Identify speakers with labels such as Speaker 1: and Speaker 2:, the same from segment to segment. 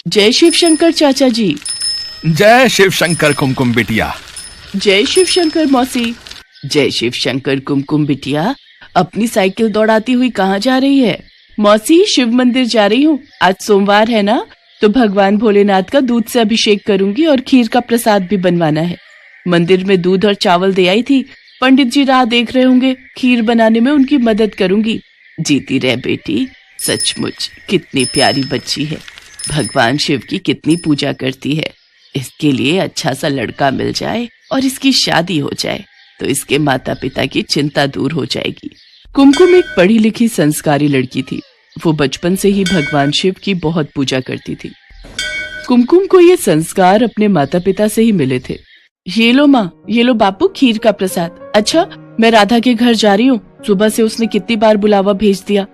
Speaker 1: जय शिव शंकर चाचा जी।
Speaker 2: जय शिव शंकर कुमकुम बिटिया।
Speaker 1: जय शिव शंकर मौसी। जय शिव शंकर कुमकुम बिटिया, अपनी साइकिल दौड़ाती हुई कहाँ जा रही है? मौसी, शिव मंदिर जा रही हूँ, आज सोमवार है ना, तो भगवान भोलेनाथ का दूध से अभिषेक करूंगी और खीर का प्रसाद भी बनवाना है। मंदिर में दूध और चावल दे आई थी, पंडित जी राह देख रहे होंगे, खीर बनाने में उनकी मदद करूंगी। जीती रह बेटी, सचमुच कितनी प्यारी बच्ची है, भगवान शिव की कितनी पूजा करती है। इसके लिए अच्छा सा लड़का मिल जाए और इसकी शादी हो जाए तो इसके माता पिता की चिंता दूर हो जाएगी। कुमकुम एक पढ़ी लिखी संस्कारी लड़की थी। वो बचपन से ही भगवान शिव की बहुत पूजा करती थी। कुमकुम को ये संस्कार अपने माता पिता से ही मिले थे। ये लो माँ, ये लो बापू खीर का प्रसाद। अच्छा, मैं राधा के घर जा रही हूँ, सुबह से उसने कितनी बार बुलावा भेज दिया।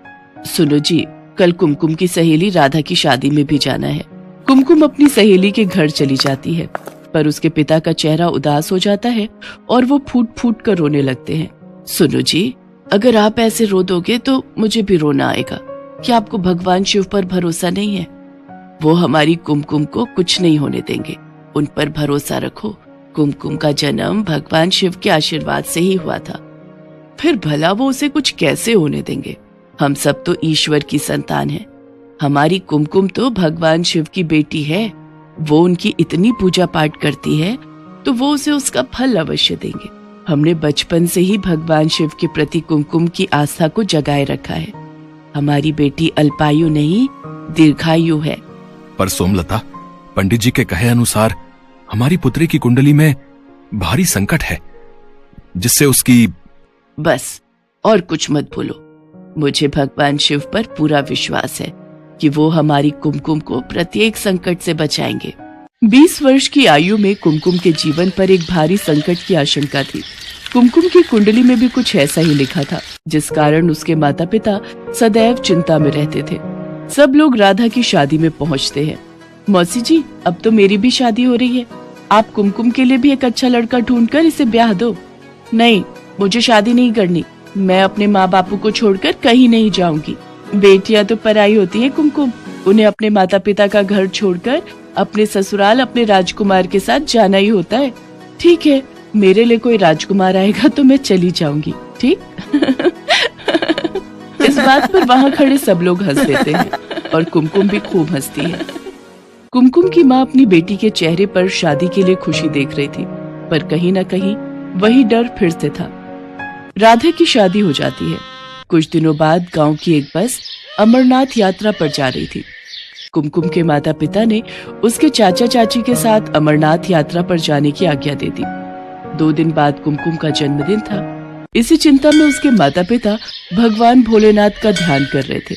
Speaker 1: सुनो जी, कल कुमकुम की सहेली राधा की शादी में भी जाना है। कुमकुम अपनी सहेली के घर चली जाती है, पर उसके पिता का चेहरा उदास हो जाता है और वो फूट फूट कर रोने लगते हैं। सुनो जी, अगर आप ऐसे रो दोगे तो मुझे भी रोना आएगा। क्या आपको भगवान शिव पर भरोसा नहीं है? वो हमारी कुमकुम को कुछ नहीं होने देंगे, उन पर भरोसा रखो। कुमकुम का जन्म भगवान शिव के आशीर्वाद से ही हुआ था, फिर भला वो उसे कुछ कैसे होने देंगे? हम सब तो ईश्वर की संतान हैं। हमारी कुमकुम तो भगवान शिव की बेटी है, वो उनकी इतनी पूजा पाठ करती है तो वो उसे उसका फल अवश्य देंगे। हमने बचपन से ही भगवान शिव के प्रति कुमकुम की आस्था को जगाए रखा है। हमारी बेटी अल्पायु नहीं, दीर्घायु है।
Speaker 2: पर सोमलता, पंडित जी के कहे अनुसार हमारी पुत्री की कुंडली में भारी संकट है, जिससे उसकी...
Speaker 1: बस और कुछ मत बोलो। मुझे भगवान शिव पर पूरा विश्वास है कि वो हमारी कुमकुम को प्रत्येक संकट से बचाएंगे। 20 वर्ष की आयु में कुमकुम के जीवन पर एक भारी संकट की आशंका थी। कुमकुम की कुंडली में भी कुछ ऐसा ही लिखा था, जिस कारण उसके माता पिता सदैव चिंता में रहते थे। सब लोग राधा की शादी में पहुंचते हैं। मौसी जी, अब तो मेरी भी शादी हो रही है, आप कुमकुम के लिए भी एक अच्छा लड़का ढूंढकर इसे ब्याह दो। नहीं, मुझे शादी नहीं करनी, मैं अपने माँ बापू को छोड़कर कहीं नहीं जाऊंगी। बेटियां तो पराई होती हैं कुमकुम, उन्हें अपने माता पिता का घर छोड़कर अपने ससुराल अपने राजकुमार के साथ जाना ही होता है। ठीक है, मेरे लिए कोई राजकुमार आएगा तो मैं चली जाऊंगी, ठीक? इस बात पर वहाँ खड़े सब लोग हंस लेते हैं और कुमकुम भी खूब हंसती है। कुमकुम की माँ अपनी बेटी के चेहरे पर शादी के लिए खुशी देख रही थी, पर कहीं न कहीं वही डर फिर से था। राधा की शादी हो जाती है। कुछ दिनों बाद गांव की एक बस अमरनाथ यात्रा पर जा रही थी। कुमकुम के माता पिता ने उसके चाचा चाची के साथ अमरनाथ यात्रा पर जाने की आज्ञा दे दी। 2 दिन बाद कुमकुम का जन्मदिन था। इसी चिंता में उसके माता पिता भगवान भोलेनाथ का ध्यान कर रहे थे।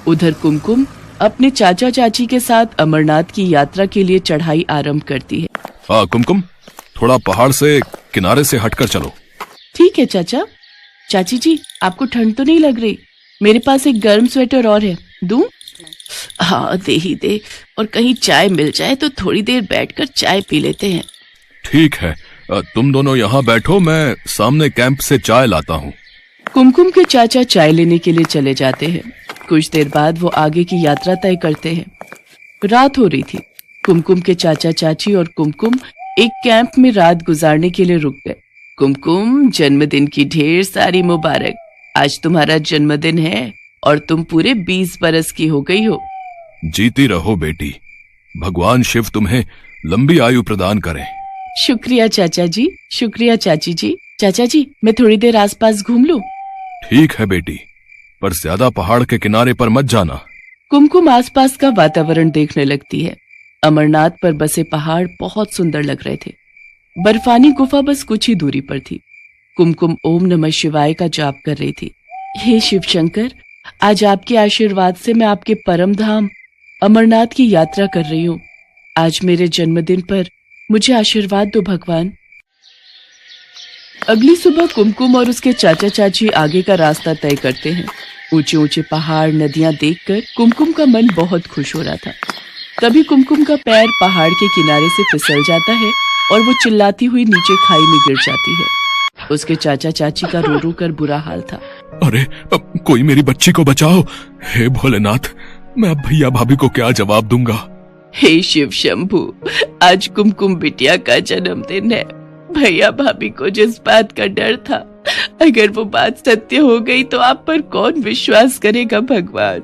Speaker 1: उधर कुमकुम अपने चाचा चाची के साथ अमरनाथ की यात्रा के लिए चढ़ाई आरंभ करती है।
Speaker 2: हाँ कुमकुम, थोड़ा पहाड़ से किनारे से हटकर चलो।
Speaker 1: ठीक है चाचा। चाची जी, आपको ठंड तो नहीं लग रही? मेरे पास एक गर्म स्वेटर और है, दूं? हाँ दे ही दे, और कहीं चाय मिल जाए तो थोड़ी देर बैठकर चाय पी लेते हैं।
Speaker 2: ठीक है, तुम दोनों यहाँ बैठो, मैं सामने कैंप से चाय लाता हूँ।
Speaker 1: कुमकुम के चाचा चाय लेने के लिए चले जाते हैं। कुछ देर बाद वो आगे की यात्रा तय करते हैं। रात हो रही थी। कुमकुम के चाचा चाची और कुमकुम एक कैंप में रात गुजारने के लिए रुक गए। कुमकुम, जन्मदिन की ढेर सारी मुबारक। आज तुम्हारा जन्मदिन है और तुम पूरे 20 बरस की हो गई हो।
Speaker 2: जीती रहो बेटी, भगवान शिव तुम्हें लंबी आयु प्रदान करें।
Speaker 1: शुक्रिया चाचा जी, शुक्रिया चाची जी। चाचा जी, मैं थोड़ी देर आसपास घूम लूं?
Speaker 2: ठीक है बेटी, पर ज्यादा पहाड़ के किनारे पर मत जाना।
Speaker 1: कुमकुम आसपास का वातावरण देखने लगती है। अमरनाथ पर बसे पहाड़ बहुत सुंदर लग रहे थे। बर्फानी गुफा बस कुछ ही दूरी पर थी। कुमकुम ओम नमः शिवाय का जाप कर रही थी। हे शिव शंकर, आज आपके आशीर्वाद से मैं आपके परम धाम अमरनाथ की यात्रा कर रही हूँ। आज मेरे जन्मदिन पर मुझे आशीर्वाद दो भगवान। अगली सुबह कुमकुम और उसके चाचा चाची आगे का रास्ता तय करते हैं। ऊंचे ऊंचे पहाड़, नदियां देखकर कुमकुम का मन बहुत खुश हो रहा था। तभी कुमकुम का पैर पहाड़ के किनारे से फिसल जाता है और वो चिल्लाती हुई नीचे खाई में गिर जाती है। उसके चाचा चाची का रो रो कर बुरा हाल था।
Speaker 2: अरे, कोई मेरी बच्ची को बचाओ। हे भोलेनाथ, मैं अब भैया भाभी को क्या जवाब दूंगा?
Speaker 1: हे शिव शंभू, आज कुमकुम बिटिया का जन्मदिन है। भैया भाभी को जिस बात का डर था, अगर वो बात सत्य हो गई तो आप पर कौन विश्वास करेगा भगवान।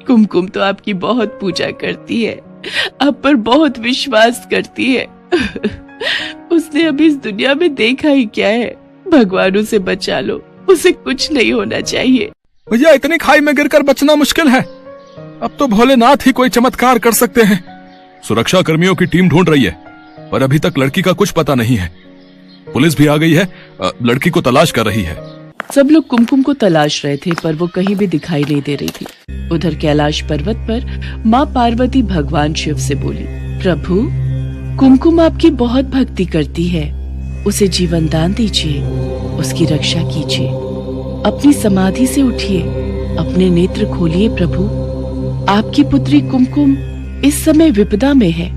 Speaker 1: कुमकुम तो आपकी बहुत पूजा करती है, आप पर बहुत विश्वास करती है। उसने अभी इस दुनिया में देखा ही क्या है। भगवान उसे बचा लो, उसे कुछ नहीं होना चाहिए।
Speaker 2: भैया, इतनी खाई में गिरकर बचना मुश्किल है। अब तो भोलेनाथ ही कोई चमत्कार कर सकते हैं। सुरक्षा कर्मियों की टीम ढूंढ रही है, पर अभी तक लड़की का कुछ पता नहीं है। पुलिस भी आ गई है, लड़की को तलाश कर रही है।
Speaker 1: सब लोग कुमकुम को तलाश रहे थे, पर वो कहीं भी दिखाई नहीं दे रही थी। उधर कैलाश पर्वत पर माँ पार्वती भगवान शिव से बोली, प्रभु, कुमकुम आपकी बहुत भक्ति करती है, उसे जीवन दान दीजिए, उसकी रक्षा कीजिए। अपनी समाधि से उठिए, अपने नेत्र खोलिए प्रभु। आपकी पुत्री कुमकुम इस समय विपदा में है।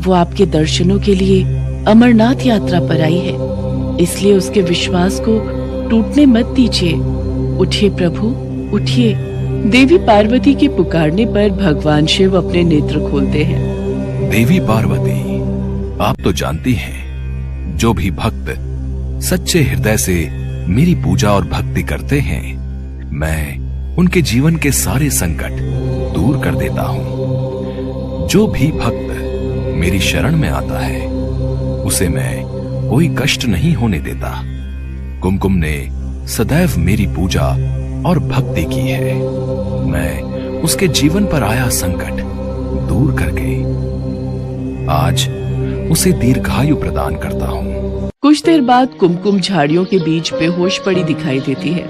Speaker 1: वो आपके दर्शनों के लिए अमरनाथ यात्रा पर आई है, इसलिए उसके विश्वास को टूटने मत दीजिए। उठिए प्रभु, उठिए। देवी पार्वती के पुकारने पर भगवान शिव अपने नेत्र खोलते हैं।
Speaker 2: देवी पार्वती, आप तो जानती हैं, जो भी भक्त सच्चे हृदय से मेरी पूजा और भक्ति करते हैं, मैं उनके जीवन के सारे संकट दूर कर देता हूँ। जो भी भक्त मेरी शरण में आता है, उसे मैं कोई कष्ट नहीं होने देता। कुमकुम ने सदैव मेरी पूजा और भक्ति की है। मैं उसके जीवन पर आया संकट दूर करके आज उसे दीर्घायु प्रदान करता हूँ।
Speaker 1: कुछ देर बाद कुमकुम झाड़ियों के बीच बेहोश पड़ी दिखाई देती है।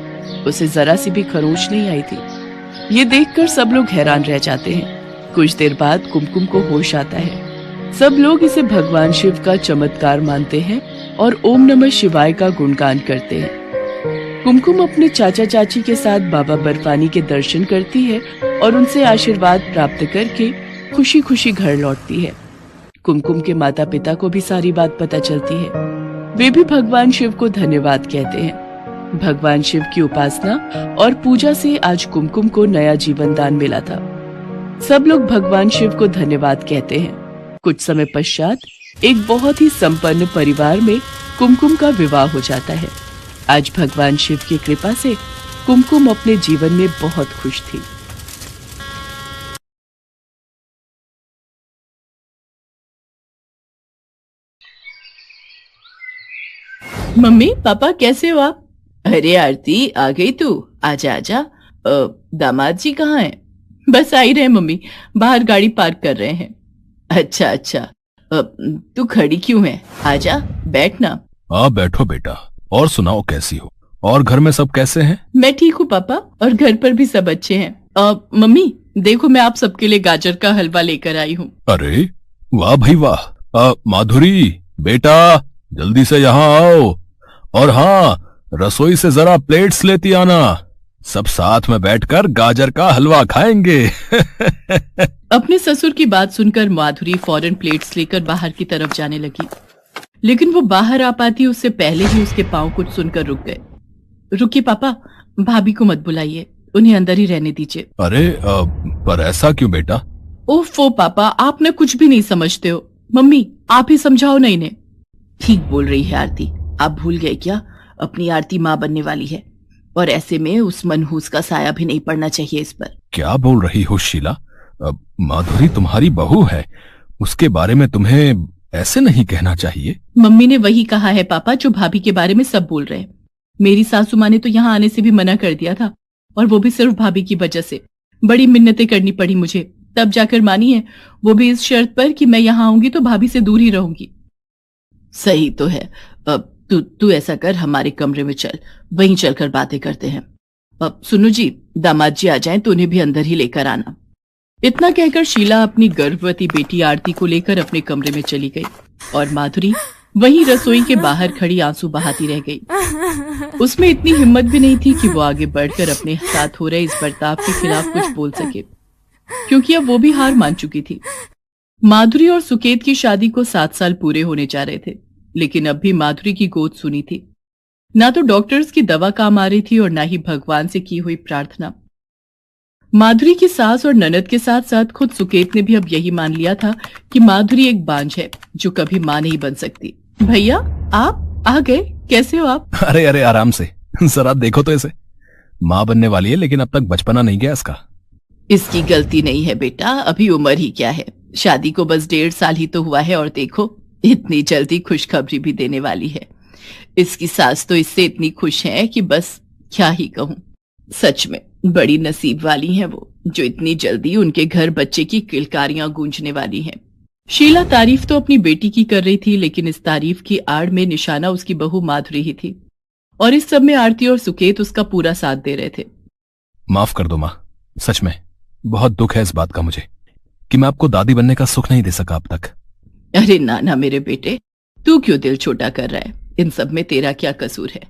Speaker 1: उसे जरा सी भी खरोच नहीं आई थी। ये देखकर सब लोग हैरान रह जाते हैं। कुछ देर बाद कुमकुम को होश आता है। सब लोग इसे भगवान शिव का चमत्कार मानते हैं और ओम नमः शिवाय का गुणगान करते हैं। कुमकुम अपने चाचा चाची के साथ बाबा बर्फानी के दर्शन करती है और उनसे आशीर्वाद प्राप्त करके खुशी खुशी घर लौटती है। कुमकुम के माता पिता को भी सारी बात पता चलती है। वे भी भगवान शिव को धन्यवाद कहते हैं। भगवान शिव की उपासना और पूजा से आज कुमकुम को नया जीवन दान मिला था। सब लोग भगवान शिव को धन्यवाद कहते हैं। कुछ समय पश्चात एक बहुत ही संपन्न परिवार में कुमकुम का विवाह हो जाता है। आज भगवान शिव की कृपा से कुमकुम अपने जीवन में बहुत खुश थी। मम्मी पापा कैसे हो आप? अरे आरती, आ गई तू? आजा आजा। दामाद जी कहाँ हैं? बस आ ही रहे मम्मी, बाहर गाड़ी पार्क कर रहे हैं। अच्छा अच्छा, तू खड़ी क्यों है? आजा बैठ ना।
Speaker 2: हाँ बैठो बेटा। और सुनाओ, कैसी हो? और घर में सब कैसे हैं?
Speaker 1: मैं ठीक हूँ पापा, और घर पर भी सब अच्छे हैं। मम्मी देखो, मैं आप सबके लिए गाजर का हलवा लेकर आई हूँ।
Speaker 2: अरे वाह भाई वाह। माधुरी बेटा, जल्दी से यहाँ आओ। और हाँ, रसोई से जरा प्लेट्स लेती आना, सब साथ में बैठकर गाजर का हलवा खाएंगे।
Speaker 1: अपने ससुर की बात सुनकर माधुरी फौरन प्लेट्स लेकर बाहर की तरफ जाने लगी, लेकिन वो बाहर आ पाती उससे पहले ही उसके पांव कुछ सुनकर रुक गए। रुकिए पापा, भाभी को मत बुलाइए, उन्हें अंदर ही रहने दीजिए।
Speaker 2: अरे पर ऐसा क्यों बेटा?
Speaker 1: ओफो पापा, आप न कुछ भी नहीं समझते हो। मम्मी आप ही समझाओ ना इन्हें। ठीक बोल रही है आरती, आप भूल गए क्या? अपनी आरती माँ बनने वाली है, और ऐसे में उस मनहूस का साया भी नहीं पड़ना चाहिए इस पर।
Speaker 2: क्या बोल रही हो शीला? माधुरी तुम्हारी बहू है, उसके बारे में तुम्हें ऐसे नहीं कहना चाहिए।
Speaker 1: मम्मी ने वही कहा है पापा जो भाभी के बारे में सब बोल रहे हैं। मेरी सासू माँ ने तो यहाँ आने से भी मना कर दिया था, और वो भी सिर्फ भाभी की वजह से। बड़ी मिन्नतें करनी पड़ी मुझे, तब जाकर मानी है, वो भी इस शर्त पर कि मैं यहाँ आऊंगी तो भाभी से दूर ही रहूंगी। सही तो है। तू ऐसा कर, हमारे कमरे में चल, वहीं चलकर बातें करते हैं। सुनो जी, दामाद जी आ जाएं तो उन्हें भी अंदर ही लेकर आना। इतना कहकर शीला अपनी गर्भवती बेटी आरती को लेकर अपने कमरे में चली गई, और माधुरी वहीं रसोई के बाहर खड़ी आंसू बहाती रह गई। उसमें इतनी हिम्मत भी नहीं थी कि वो आगे बढ़कर अपने साथ हो रहे इस बर्ताव के खिलाफ कुछ बोल सके, क्योंकि अब वो भी हार मान चुकी थी। माधुरी और सुकेत की शादी को 7 साल पूरे होने जा रहे थे, लेकिन अब भी माधुरी की गोद सुनी थी। ना तो डॉक्टर्स की दवा काम आ रही थी और ना ही भगवान से की हुई प्रार्थना। माधुरी की सास और ननद के साथ साथ खुद सुकेत ने भी अब यही मान लिया था कि माधुरी एक बांझ है जो कभी मां नहीं बन सकती। भैया, आप आ गए, कैसे हो आप?
Speaker 2: अरे अरे, आराम से, जरा देखो तो इसे। माँ बनने वाली है लेकिन अब तक बचपना नहीं गया इसका।
Speaker 1: इसकी गलती नहीं है बेटा, अभी उम्र ही क्या है, शादी को बस 1.5 साल ही तो हुआ है और देखो इतनी जल्दी खुशखबरी भी देने वाली है। इसकी सास तो इससे इतनी खुश है कि बस क्या ही कहूं। सच में बड़ी नसीब वाली हैं वो, जो इतनी जल्दी उनके घर बच्चे की किलकारियां गूंजने वाली हैं। शीला तारीफ तो अपनी बेटी की कर रही थी, लेकिन इस तारीफ की आड़ में निशाना उसकी बहू माधुरी ही थी, और इस सब में आरती और सुकेत उसका पूरा साथ दे रहे थे।
Speaker 2: माफ कर दो माँ, सच में बहुत दुख है इस बात का मुझे कि मैं आपको दादी बनने का सुख नहीं दे सका अब तक।
Speaker 1: अरे ना मेरे बेटे, तू क्यों दिल छोटा कर रहा है? इन सब में तेरा क्या कसूर है?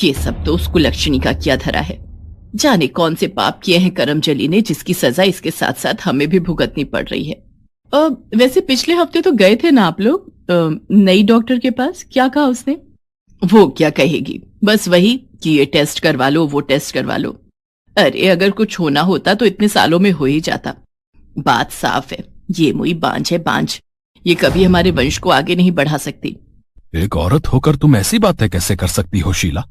Speaker 1: ये सब तो उस कुलक्षणी का किया धरा है। जाने कौन से पाप किए हैं करमजली ने, जिसकी सजा इसके साथ साथ हमें भी भुगतनी पड़ रही है। वैसे पिछले हफ्ते तो गए थे ना आप लोग नई डॉक्टर के पास, क्या कहा उसने? वो क्या कहेगी, बस वही कि ये टेस्ट करवा लो, वो टेस्ट करवा लो। अरे अगर कुछ होना होता तो इतने सालों में हो ही जाता। बात साफ है, ये मुई बांझ है, बांझ। ये कभी हमारे वंश को आगे नहीं बढ़ा सकती।
Speaker 2: एक औरत होकर तुम ऐसी बातें कैसे कर सकती हो शीला?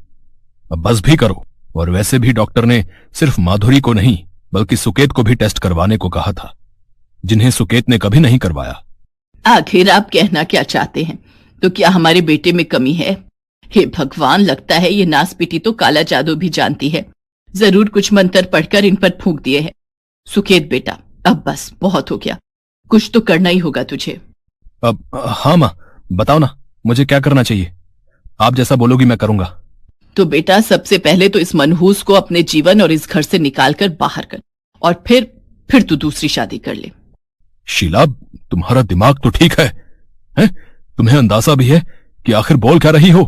Speaker 2: अब बस भी करो। और वैसे भी डॉक्टर ने सिर्फ माधुरी को नहीं बल्कि सुकेत को भी टेस्ट करवाने को कहा था, जिन्हें सुकेत ने कभी नहीं करवाया।
Speaker 1: आखिर आप कहना क्या चाहते हैं? तो क्या हमारे बेटे में कमी है? हे भगवान, लगता है ये नासपीटी तो काला जादू भी जानती है। जरूर कुछ मंत्र पढ़कर इन पर फूंक दिए हैं। सुकेत बेटा, अब बस बहुत हो गया, कुछ तो करना ही होगा तुझे।
Speaker 2: अब हाँ माँ, बताओ ना मुझे क्या करना चाहिए। आप जैसा बोलोगी मैं करूंगा।
Speaker 1: तो बेटा, सबसे पहले तो इस मनहूस को अपने जीवन और इस घर से निकालकर बाहर कर, और फिर तू दूसरी शादी कर ले।
Speaker 2: शीला, तुम्हारा दिमाग तो ठीक है, हैं? तुम्हें अंदाजा भी है कि आखिर बोल क्या रही हो?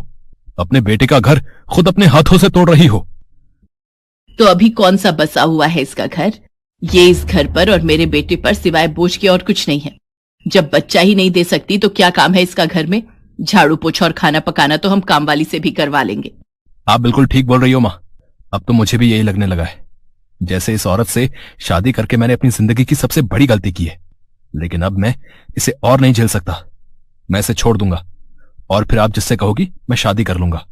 Speaker 2: अपने बेटे का घर खुद अपने हाथों से तोड़ रही हो।
Speaker 1: तो अभी कौन सा बसा हुआ है इसका घर? ये इस घर पर और मेरे बेटे पर सिवाय बोझ के और कुछ नहीं है। जब बच्चा ही नहीं दे सकती तो क्या काम है इसका घर में? झाड़ू पोछा और खाना पकाना तो हम काम वाली से भी करवा लेंगे।
Speaker 2: आप बिल्कुल ठीक बोल रही हो माँ। अब तो मुझे भी यही लगने लगा है, जैसे इस औरत से शादी करके मैंने अपनी जिंदगी की सबसे बड़ी गलती की है। लेकिन अब मैं इसे और नहीं झेल सकता। मैं इसे छोड़ दूंगा और फिर आप जिससे कहोगी मैं शादी कर लूंगा।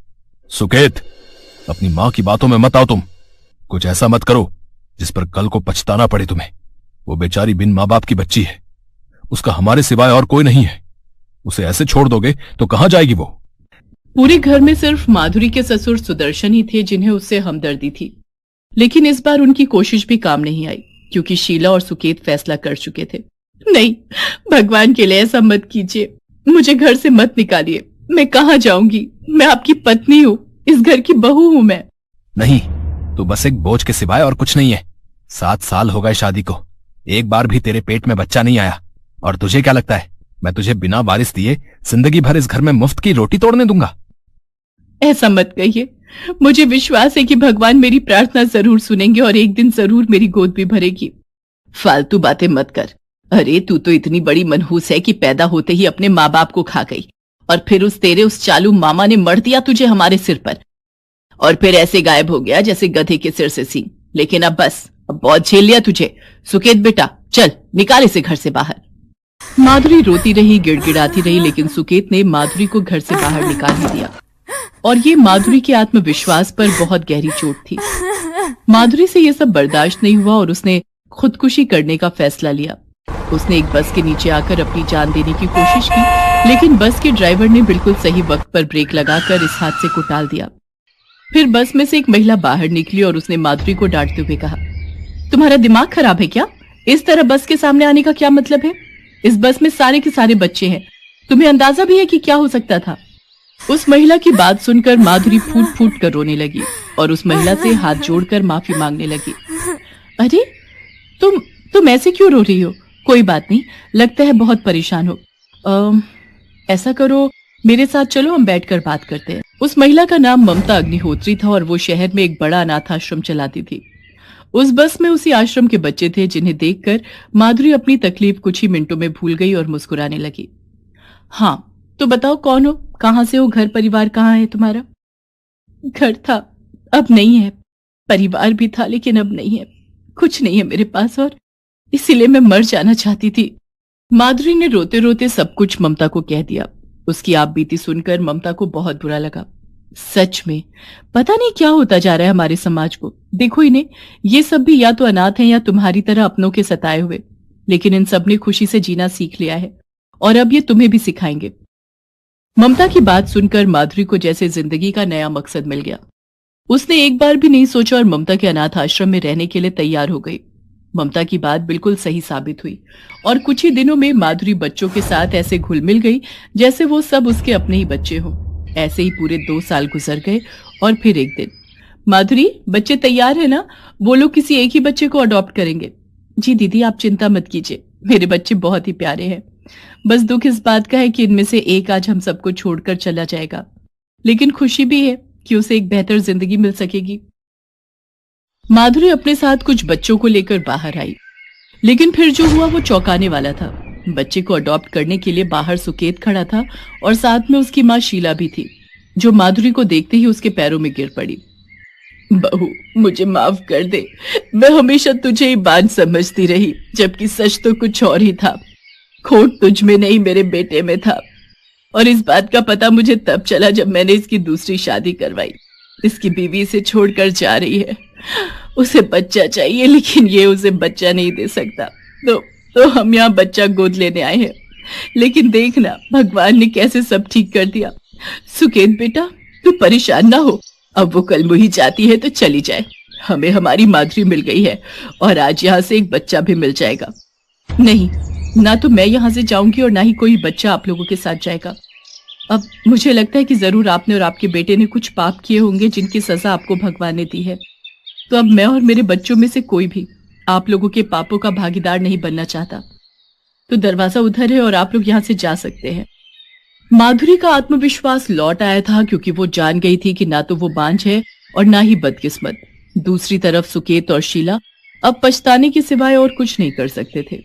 Speaker 2: सुकेत, अपनी माँ की बातों में मत आओ तुम। कुछ ऐसा मत करो जिस पर कल को पछताना पड़े तुम्हें। वो बेचारी बिन माँ बाप की बच्ची है, उसका हमारे सिवाय और कोई नहीं है। उसे ऐसे छोड़ दोगे तो कहां जाएगी वो?
Speaker 1: पूरे घर में सिर्फ माधुरी के ससुर सुदर्शन ही थे जिन्हें उससे हमदर्दी थी, लेकिन इस बार उनकी कोशिश भी काम नहीं आई, क्योंकि शीला और सुकेत फैसला कर चुके थे। नहीं, भगवान के लिए ऐसा मत कीजिए, मुझे घर से मत निकालिए। मैं कहाँ जाऊंगी? मैं आपकी पत्नी हूँ, इस घर की बहू हूँ मैं।
Speaker 2: नहीं, तो बस एक बोझ के सिवाय और कुछ नहीं है। 7 साल हो गए शादी को, एक बार भी तेरे पेट में बच्चा नहीं आया। और तुझे क्या लगता है मैं तुझे बिना वारिस दिए जिंदगी भर इस घर में मुफ्त की रोटी तोड़ने दूंगा?
Speaker 1: ऐसा मत कहिए, मुझे विश्वास है कि भगवान मेरी प्रार्थना जरूर सुनेंगे और एक दिन जरूर मेरी गोद भी भरेगी। फालतू बातें मत कर। अरे तू तो इतनी बड़ी मनहूस है कि पैदा होते ही अपने माँ बाप को खा गई, और फिर उस चालू मामा ने मर दिया तुझे हमारे सिर पर, और फिर ऐसे गायब हो गया जैसे गधे के सिर से सींग। लेकिन अब बस, अब बहुत झेल लिया तुझे। सुकेत बेटा, चल निकाल इसे घर से बाहर। माधुरी रोती रही, गिड़गिड़ाती रही, लेकिन सुकेत ने माधुरी को घर से बाहर निकाल ही दिया, और ये माधुरी के आत्मविश्वास पर बहुत गहरी चोट थी। माधुरी से ये सब बर्दाश्त नहीं हुआ और उसने खुदकुशी करने का फैसला लिया। उसने एक बस के नीचे आकर अपनी जान देने की कोशिश की, लेकिन बस के ड्राइवर ने बिल्कुल सही वक्त पर ब्रेक लगाकर इस हादसे को टाल दिया। फिर बस में से एक महिला बाहर निकली और उसने माधुरी को डांटते हुए कहा, तुम्हारा दिमाग खराब है क्या? इस तरह बस के सामने आने का क्या मतलब है? इस बस में सारे के सारे बच्चे हैं, तुम्हें अंदाजा भी है कि क्या हो सकता था? उस महिला की बात सुनकर माधुरी फूट फूट कर रोने लगी और उस महिला से हाथ जोड़कर माफी मांगने लगी। अरे तुम ऐसे क्यों रो रही हो? कोई बात नहीं, लगता है बहुत परेशान हो। ऐसा करो, मेरे साथ चलो, हम बैठकर बात करते हैं। उस महिला का नाम ममता अग्निहोत्री था और वो शहर में एक बड़ा अनाथ आश्रम चलाती थी। उस बस में उसी आश्रम के बच्चे थे जिन्हें देखकर माधुरी अपनी तकलीफ कुछ ही मिनटों में भूल गई और मुस्कुराने लगी। हाँ, तो बताओ कौन हो, कहाँ से हो, घर परिवार कहाँ है तुम्हारा? घर था, अब नहीं है। परिवार भी था, लेकिन अब नहीं है। कुछ नहीं है मेरे पास और इसीलिए मैं मर जाना चाहती थी। माधुरी ने रोते रोते सब कुछ ममता को कह दिया। उसकी आप बीती सुनकर ममता को बहुत बुरा लगा। सच में पता नहीं क्या होता जा रहा है हमारे समाज को। देखो इन्हें, ये सब भी या तो अनाथ हैं या तुम्हारी तरह अपनों के सताए हुए, लेकिन इन सब ने खुशी से जीना सीख लिया है और अब ये तुम्हें भी सिखाएंगे। ममता की बात सुनकर माधुरी को जैसे जिंदगी का नया मकसद मिल गया। उसने एक बार भी नहीं सोचा और ममता के अनाथ आश्रम में रहने के लिए तैयार हो गई। ममता की बात बिल्कुल सही साबित हुई और कुछ ही दिनों में माधुरी बच्चों के साथ ऐसे घुल मिल गई जैसे वो सब उसके अपने ही बच्चे हों। ऐसे ही पूरे 2 साल गुजर गए और फिर एक दिन, माधुरी बच्चे तैयार है ना? वो लोग किसी एक ही बच्चे को अडॉप्ट करेंगे। जी दीदी आप चिंता मत कीजिए, मेरे बच्चे बहुत ही प्यारे हैं। बस दुख इस बात का है कि इनमें से एक आज हम सबको छोड़कर चला जाएगा, लेकिन खुशी भी है कि उसे एक बेहतर जिंदगी मिल सकेगी। माधुरी अपने साथ कुछ बच्चों को लेकर बाहर आई, लेकिन फिर जो हुआ वो चौंकाने वाला था। बच्चे को अडॉप्ट करने के लिए बाहर सुकेत खड़ा था और साथ में उसकी माँ शीला भी थी, जो माधुरी को देखते ही उसके पैरों में गिर पड़ी। बहू मुझे माफ कर दे, मैं हमेशा तुझे ही बांझ समझती रही, जबकि सच तो कुछ और ही था। खोट तुझ में नहीं मेरे बेटे में था, और इस बात का पता मुझे तब चला जब मैंने इसकी दूसरी शादी करवाई। इसकी बीवी इसे छोड़कर जा रही है, उसे बच्चा चाहिए लेकिन ये उसे बच्चा नहीं दे सकता, तो हम यहाँ बच्चा गोद लेने आए हैं। लेकिन देखना भगवान ने कैसे सब ठीक कर दिया। सुकेत बेटा तू परेशान ना हो, अब वो कल मुही जाती है तो चली जाए, हमें हमारी माधुरी मिल गई है और आज यहाँ से एक बच्चा भी मिल जाएगा। नहीं, ना तो मैं यहाँ से जाऊंगी और ना ही कोई बच्चा आप लोगों के साथ जाएगा। अब मुझे लगता है कि जरूर आपने और आपके बेटे ने कुछ पाप किए होंगे जिनकी सजा आपको भगवान ने दी है, तो अब मैं और मेरे बच्चों में से कोई भी आप लोगों के पापों का भागीदार नहीं बनना चाहता। तो दरवाजा उधर है और आप लोग यहाँ से जा सकते हैं। माधुरी का आत्मविश्वास लौट आया था, क्योंकि वो जान गई थी कि ना तो वो बांझ है और ना ही बदकिस्मत। दूसरी तरफ सुकेत और शीला अब पछताने के सिवाय और कुछ नहीं कर सकते थे।